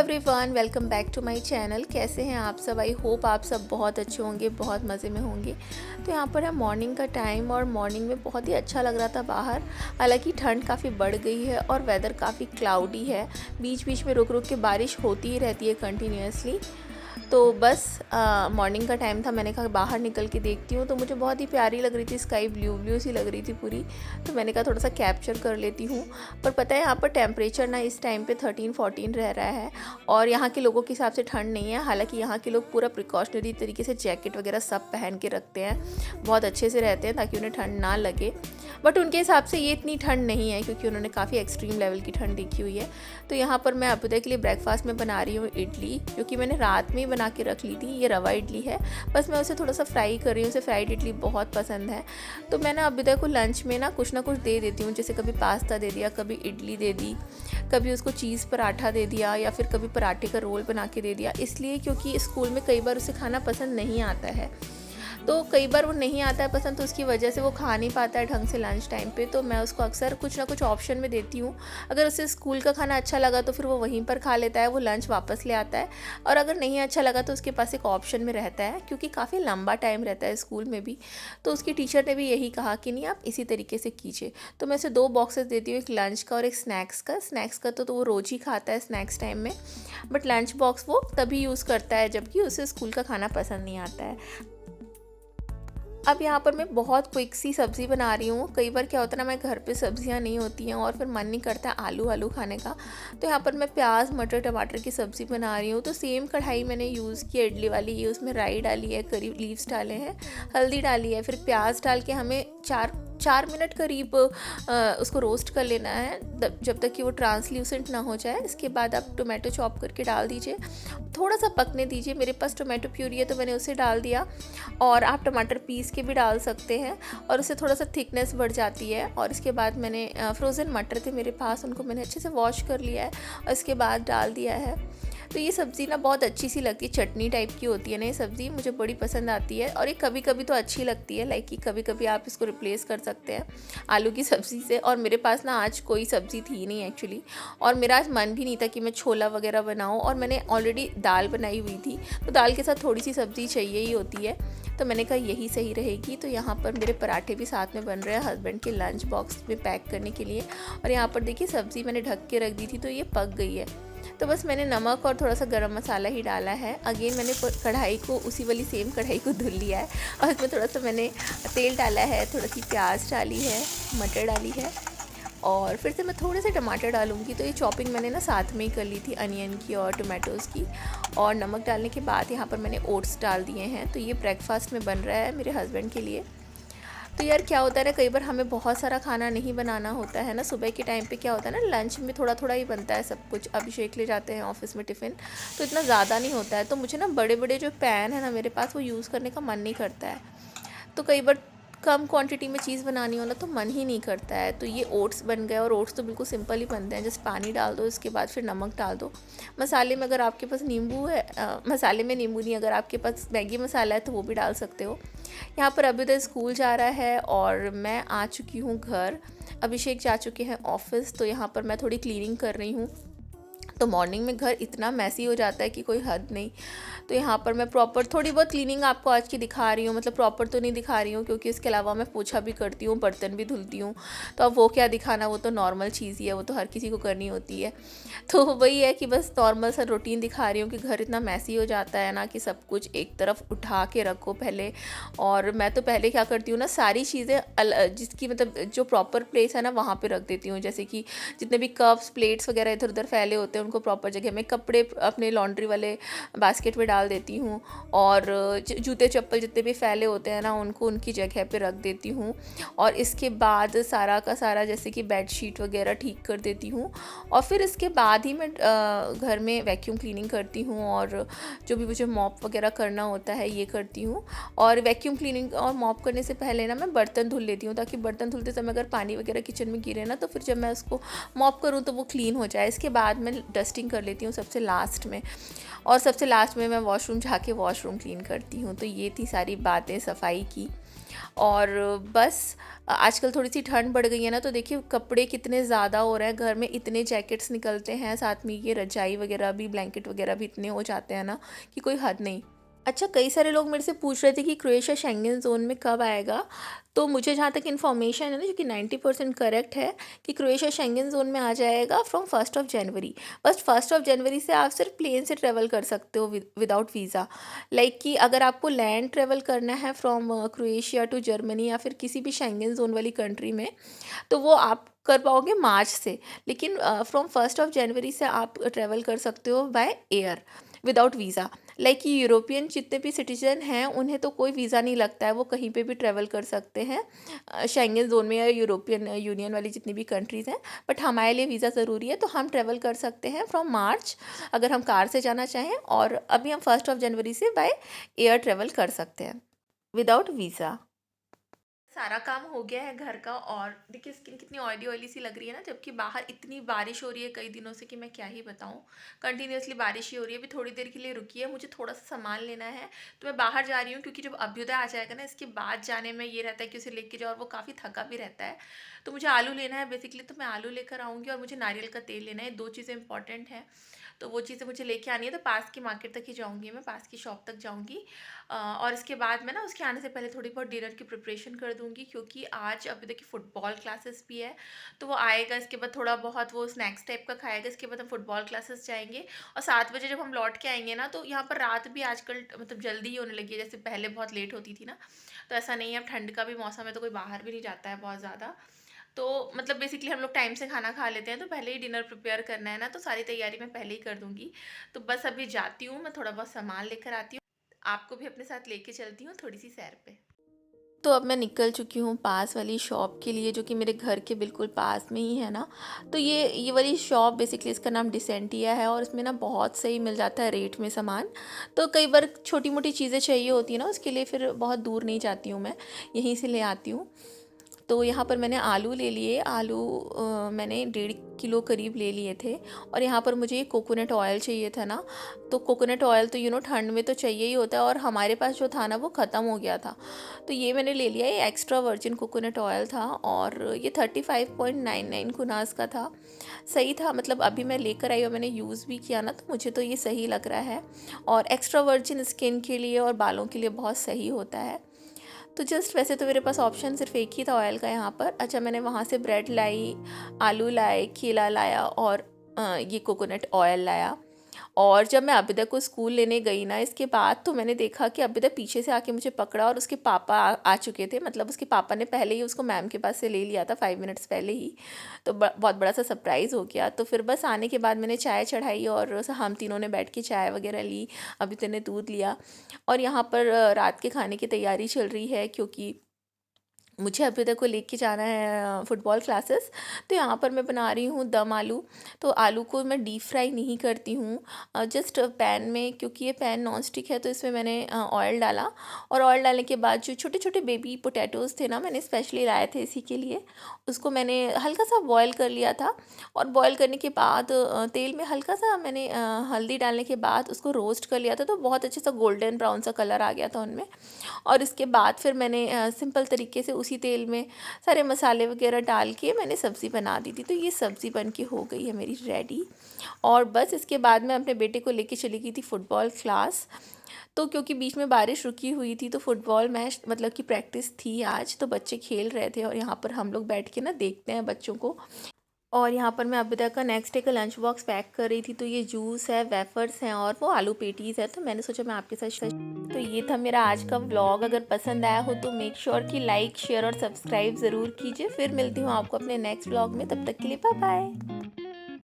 Everyone, welcome back to my channel. कैसे हैं आप सब? आई होप आप सब बहुत अच्छे होंगे, बहुत मज़े में होंगे। तो यहाँ पर है मॉर्निंग का टाइम और मॉर्निंग में बहुत ही अच्छा लग रहा था बाहर। हालांकि ठंड काफ़ी बढ़ गई है और वेदर काफ़ी क्लाउडी है। बीच बीच में रुक रुक के बारिश होती ही रहती है कंटिन्यूसली। तो बस मॉर्निंग का टाइम था, मैंने कहा बाहर निकल के देखती हूँ। तो मुझे बहुत ही प्यारी लग रही थी, स्काई ब्लू ब्लू सी लग रही थी पूरी। तो मैंने कहा थोड़ा सा कैप्चर कर लेती हूँ। पर पता है यहाँ पर टेम्परेचर ना इस टाइम पे 13-14 रह रहा है और यहाँ के लोगों के हिसाब से ठंड नहीं है। हालांकि यहाँ के लोग पूरा प्रिकॉशनरी तरीके से जैकेट वगैरह सब पहन के रखते हैं, बहुत अच्छे से रहते हैं ताकि उन्हें ठंड ना लगे। बट उनके हिसाब से ये इतनी ठंड नहीं है क्योंकि उन्होंने काफ़ी एक्सट्रीम लेवल की ठंड देखी हुई है। तो यहाँ पर मैं अभ्युदय के लिए ब्रेकफास्ट में बना रही हूँ इडली, क्योंकि मैंने रात में ही बना के रख ली थी। ये रवा इडली है, बस मैं उसे थोड़ा सा फ्राई कर रही हूँ। उसे फ्राइड इडली बहुत पसंद है। तो मैंने अभ्युदय को लंच में ना कुछ दे देती हूँ, जैसे कभी पास्ता दे दिया, कभी इडली दे दी, कभी उसको चीज़ पराठा दे दिया या फिर कभी पराठे का रोल बना के दे दिया। इसलिए क्योंकि स्कूल में कई बार उसे खाना पसंद नहीं आता है, तो कई बार वो नहीं आता है पसंद, तो उसकी वजह से वो खा नहीं पाता है ढंग से लंच टाइम पे। तो मैं उसको अक्सर कुछ ना कुछ ऑप्शन में देती हूँ। अगर उसे स्कूल का खाना अच्छा लगा तो फिर वो वहीं पर खा लेता है, वो लंच वापस ले आता है। और अगर नहीं अच्छा लगा तो उसके पास एक ऑप्शन में रहता है, क्योंकि काफ़ी लंबा टाइम रहता है स्कूल में भी। तो उसकी टीचर ने भी यही कहा कि नहीं, आप इसी तरीके से कीजिए। तो मैं उसे 2 बॉक्सेस देती हूँ, एक लंच का और एक स्नैक्स का। स्नैक्स का तो वो रोज़ ही खाता है स्नैक्स टाइम में, बट लंच बॉक्स वो तभी यूज़ करता है जबकि उसे स्कूल का खाना पसंद नहीं आता है। अब यहाँ पर मैं बहुत क्विक सी सब्ज़ी बना रही हूँ। कई बार क्या होता है ना, मैं घर पे सब्जियाँ नहीं होती हैं और फिर मन नहीं करता है आलू खाने का। तो यहाँ पर मैं प्याज मटर टमाटर की सब्ज़ी बना रही हूँ। तो सेम कढ़ाई मैंने यूज़ की इडली वाली, ये उसमें राई डाली है, करी लीव्स डाले हैं, हल्दी डाली है, फिर प्याज डाल के हमें 4 मिनट करीब उसको रोस्ट कर लेना है, जब तक कि वो ट्रांसल्यूसेंट ना हो जाए। इसके बाद आप टोमेटो चॉप करके डाल दीजिए, थोड़ा सा पकने दीजिए। मेरे पास टोमेटो प्यूरी है तो मैंने उसे डाल दिया, और आप टमाटर पीस के भी डाल सकते हैं और उससे थोड़ा सा थिकनेस बढ़ जाती है। और इसके बाद मैंने फ्रोज़न मटर थे मेरे पास, उनको मैंने अच्छे से वॉश कर लिया है और इसके बाद डाल दिया है। तो ये सब्ज़ी ना बहुत अच्छी सी लगती है, चटनी टाइप की होती है ना ये सब्ज़ी, मुझे बड़ी पसंद आती है। और ये कभी कभी तो अच्छी लगती है, लाइक कि कभी कभी आप इसको रिप्लेस कर सकते हैं आलू की सब्ज़ी से। और मेरे पास ना आज कोई सब्ज़ी थी नहीं एक्चुअली, और मेरा आज मन भी नहीं था कि मैं छोला वगैरह बनाऊँ, और मैंने ऑलरेडी दाल बनाई हुई थी, तो दाल के साथ थोड़ी सी सब्ज़ी चाहिए ही होती है। तो मैंने कहा यही सही रहेगी। तो यहाँ पर मेरे पराठे भी साथ में बन रहे हैं हस्बैंड के लंच बॉक्स में पैक करने के लिए। और यहाँ पर देखिए सब्ज़ी मैंने ढक के रख दी थी, तो ये पक गई है। तो बस मैंने नमक और थोड़ा सा गरम मसाला ही डाला है। अगेन मैंने कढ़ाई को, उसी वाली सेम कढ़ाई को धुल लिया है और इसमें थोड़ा सा मैंने तेल डाला है, थोड़ा सी प्याज डाली है, मटर डाली है, और फिर से मैं थोड़े से टमाटर डालूँगी। तो ये चॉपिंग मैंने ना साथ में ही कर ली थी, अनियन की और टमाटोज़ की। और नमक डालने के बाद यहाँ पर मैंने ओट्स डाल दिए हैं। तो ये ब्रेकफास्ट में बन रहा है मेरे हस्बैंड के लिए। तो यार क्या होता है ना, कई बार हमें बहुत सारा खाना नहीं बनाना होता है ना। सुबह के टाइम पे क्या होता है ना, लंच में थोड़ा थोड़ा ही बनता है सब कुछ। अभिषेक ले जाते हैं ऑफिस में टिफ़िन, तो इतना ज़्यादा नहीं होता है। तो मुझे ना बड़े बड़े जो पैन है ना मेरे पास, वो यूज़ करने का मन नहीं करता है। तो कई बार कम क्वांटिटी में चीज़ बनानी हो ना तो मन ही नहीं करता है। तो ये ओट्स बन गए, और ओट्स तो बिल्कुल सिंपल ही बनते हैं, जस्ट पानी डाल दो, इसके बाद फिर नमक डाल दो। मसाले में अगर आपके पास नींबू है, मसाले में नींबू नहीं, अगर आपके पास मैगी मसाला है तो वो भी डाल सकते हो। यहाँ पर अभ्युदय स्कूल जा रहा है और मैं आ चुकी हूँ घर। अभिषेक जा चुके हैं ऑफिस। तो यहाँ पर मैं थोड़ी क्लीनिंग कर रही हूँ। तो मॉर्निंग में घर इतना मैसी हो जाता है कि कोई हद नहीं। तो यहाँ पर मैं प्रॉपर थोड़ी बहुत क्लीनिंग आपको आज की दिखा रही हूँ, मतलब प्रॉपर तो नहीं दिखा रही हूँ क्योंकि इसके अलावा मैं पोछा भी करती हूँ, बर्तन भी धुलती हूँ। तो अब वो क्या दिखाना, वो तो नॉर्मल चीज़ ही है, वो तो हर किसी को करनी होती है। तो वही है कि बस नॉर्मल सा रूटीन दिखा रही हूँ कि घर इतना मैसी हो जाता है ना कि सब कुछ एक तरफ उठा के रखो पहले। और मैं तो पहले क्या करती हूँ ना, सारी चीज़ें जिसकी मतलब जो प्रॉपर प्लेस है ना वहाँ पर रख देती हूँ। जैसे कि जितने भी कप्स प्लेट्स वगैरह इधर उधर फैले होते हैं उनको प्रॉपर जगह में, कपड़े अपने लॉन्ड्री वाले बास्केट में डाल देती हूँ, और जूते चप्पल जितने भी फैले होते हैं ना उनको उनकी जगह पे रख देती हूँ। और इसके बाद सारा का सारा जैसे कि बेडशीट वगैरह ठीक कर देती हूँ। और फिर इसके बाद ही मैं घर में वैक्यूम क्लीनिंग करती हूँ, और जो भी मुझे मॉप वगैरह करना होता है ये करती हूँ। और वैक्यूम क्लीनिंग और मॉप करने से पहले ना मैं बर्तन धुल लेती हूँ, ताकि बर्तन धुलते समय अगर पानी वगैरह किचन में गिरे ना तो फिर जब मैं उसको मॉप करूँ तो वो क्लीन हो जाए। इसके बाद मैं डस्टिंग कर लेती हूँ सबसे लास्ट में, और सबसे लास्ट में मैं वॉशरूम जाके वॉशरूम क्लीन करती हूँ। तो ये थी सारी बातें सफाई की। और बस आजकल थोड़ी सी ठंड बढ़ गई है ना, तो देखिए कपड़े कितने ज़्यादा हो रहे हैं घर में, इतने जैकेट्स निकलते हैं, साथ में ये रजाई वगैरह भी, ब्लैंकेट वगैरह भी इतने हो जाते हैं ना कि कोई हद नहीं। अच्छा, कई सारे लोग मेरे से पूछ रहे थे कि क्रोएशिया शेंगन ज़ोन में कब आएगा। तो मुझे जहाँ तक इन्फॉर्मेशन है ना, जो कि 90% करेक्ट है, कि क्रोएशिया शेंगन ज़ोन में आ जाएगा फ्रॉम 1 जनवरी। बस 1 जनवरी से आप सिर्फ प्लेन से ट्रेवल कर सकते हो विदाउट वीज़ा। लाइक कि अगर आपको लैंड ट्रेवल करना है फ्रॉम क्रोएशिया टू जर्मनी या फिर किसी भी शेंगन ज़ोन वाली कंट्री में, तो वो आप कर पाओगे मार्च से। लेकिन फ्रॉम 1 जनवरी से आप ट्रैवल कर सकते हो by air without visa. Like कि यूरोपियन जितने भी सिटीजन हैं उन्हें तो कोई वीज़ा नहीं लगता है, वो कहीं पे भी ट्रैवल कर सकते हैं शेंगन जोन में या यूरोपियन यूनियन वाली जितनी भी कंट्रीज़ हैं। बट हमारे लिए वीज़ा ज़रूरी है, तो हम ट्रैवल कर सकते हैं फ्रॉम मार्च अगर हम कार से जाना चाहें, और अभी हम 1 जनवरी से बाय एयर ट्रैवल कर सकते हैं विदाउट वीज़ा। सारा काम हो गया है घर का, और देखिए स्किन कितनी ऑयली ऑयली सी लग रही है ना, जबकि बाहर इतनी बारिश हो रही है कई दिनों से कि मैं क्या ही बताऊं। कंटिन्यूअसली बारिश ही हो रही है। अभी थोड़ी देर के लिए रुकी है, मुझे थोड़ा सा सामान लेना है, तो मैं बाहर जा रही हूँ, क्योंकि जब अभ्युदय आ जाएगा ना इसके बाद जाने में ये रहता है कि उसे लेके जाओ, और वो काफ़ी थका भी रहता है। तो मुझे आलू लेना है बेसिकली, तो मैं आलू लेकर आऊँगी, और मुझे नारियल का तेल लेना है। 2 चीज़ें इंपॉर्टेंट हैं, तो वो चीज़ें मुझे लेके आनी है। तो पास की मार्केट तक ही जाऊँगी, मैं पास की शॉप तक जाऊँगी। और इसके बाद मैं ना उसके आने से पहले थोड़ी बहुत डिनर की प्रिपरेशन कर दूँगी, क्योंकि आज अभी देखिए फुटबॉल क्लासेस भी है। तो वो आएगा, इसके बाद थोड़ा बहुत वो स्नैक्स टाइप का खाएगा, इसके बाद हम फुटबॉल क्लासेस जाएंगे। और 7 बजे जब हम लौट के आएंगे ना, तो यहाँ पर रात भी आजकल मतलब जल्दी ही होने लगी है, जैसे पहले बहुत लेट होती थी ना। तो ऐसा नहीं है, अब ठंड का भी मौसम है, तो कोई बाहर भी नहीं जाता है बहुत ज़्यादा। तो मतलब बेसिकली हम लोग टाइम से खाना खा लेते हैं, तो पहले ही डिनर प्रिपेयर करना है ना, तो सारी तैयारी मैं पहले ही कर दूँगी। तो बस अभी जाती हूँ, मैं थोड़ा बहुत सामान लेकर आती हूँ, आपको भी अपने साथ लेके चलती हूँ थोड़ी सी सैर पे। तो अब मैं निकल चुकी हूँ पास वाली शॉप के लिए, जो कि मेरे घर के बिल्कुल पास में ही है ना। तो ये वाली शॉप बेसिकली इसका नाम डिसेंटिया है, और इसमें ना बहुत सही मिल जाता है रेट में सामान। तो कई बार छोटी मोटी चीज़ें चाहिए होती है ना, उसके लिए फिर बहुत दूर नहीं जाती हूँ मैं, यहीं से ले आती हूँ। तो यहाँ पर मैंने आलू ले लिए। आलू मैंने 1.5 किलो करीब ले लिए थे। और यहाँ पर मुझे कोकोनट ऑयल चाहिए था ना, तो कोकोनट ऑयल तो ठंड में तो चाहिए ही होता है, और हमारे पास जो था ना वो ख़त्म हो गया था। तो ये मैंने ले लिया, ये एक्स्ट्रा वर्जिन कोकोनट ऑयल था, और ये 35.99 कुनास का था। सही था, मतलब अभी मैं लेकर आई और मैंने यूज़ भी किया ना, तो मुझे तो ये सही लग रहा है, और एक्स्ट्रा वर्जिन स्किन के लिए और बालों के लिए बहुत सही होता है। तो जस्ट वैसे तो मेरे पास ऑप्शन सिर्फ एक ही था ऑयल का यहाँ पर। अच्छा, मैंने वहाँ से ब्रेड लाई, आलू लाए, केला लाया, और ये कोकोनट ऑयल लाया। और जब मैं अभिदा को स्कूल लेने गई ना इसके बाद, तो मैंने देखा कि अभिदा पीछे से आके मुझे पकड़ा, और उसके पापा आ चुके थे। मतलब उसके पापा ने पहले ही उसको मैम के पास से ले लिया था 5 मिनट्स पहले ही। तो बहुत बड़ा सा सरप्राइज़ हो गया। तो फिर बस आने के बाद मैंने चाय चढ़ाई, और हम तीनों ने बैठ के चाय वगैरह ली। अभिदा ने दूध लिया, और यहाँ पर रात के खाने की तैयारी चल रही है, क्योंकि मुझे अभ्युदय को लेके जाना है फुटबॉल क्लासेस। तो यहाँ पर मैं बना रही हूँ दम आलू। तो आलू को मैं डीप फ्राई नहीं करती हूँ, जस्ट पैन में, क्योंकि ये पैन नॉन स्टिक है, तो इसमें मैंने ऑयल डाला। और ऑयल डालने के बाद जो छोटे छोटे बेबी पोटैटोज़ थे ना, मैंने स्पेशली लाए थे इसी के लिए, उसको मैंने हल्का सा बॉयल कर लिया था। और बॉयल करने के बाद तेल में हल्का सा मैंने हल्दी डालने के बाद उसको रोस्ट कर लिया था, तो बहुत अच्छे सा गोल्डन ब्राउन सा कलर आ गया था उनमें। और इसके बाद फिर मैंने सिंपल तरीके से उसी तेल में सारे मसाले वगैरह डाल के मैंने सब्ज़ी बना दी थी। तो ये सब्ज़ी बन के हो गई है मेरी रेडी। और बस इसके बाद मैं अपने बेटे को लेके चली गई थी फुटबॉल क्लास। तो क्योंकि बीच में बारिश रुकी हुई थी, तो फुटबॉल मैच मतलब की प्रैक्टिस थी आज, तो बच्चे खेल रहे थे, और यहाँ पर हम लोग बैठ के ना देखते हैं बच्चों को। और यहाँ पर मैं अभी तक का नेक्स्ट डे का लंच बॉक्स पैक कर रही थी। तो ये जूस है, वेफर्स हैं, और वो आलू पेटीज़ है। तो मैंने सोचा मैं आपके साथ तो ये था मेरा आज का व्लॉग। अगर पसंद आया हो तो मेक श्योर कि लाइक, शेयर और सब्सक्राइब ज़रूर कीजिए। फिर मिलती हूँ आपको अपने नेक्स्ट व्लॉग में, तब तक के लिए बाय बाय।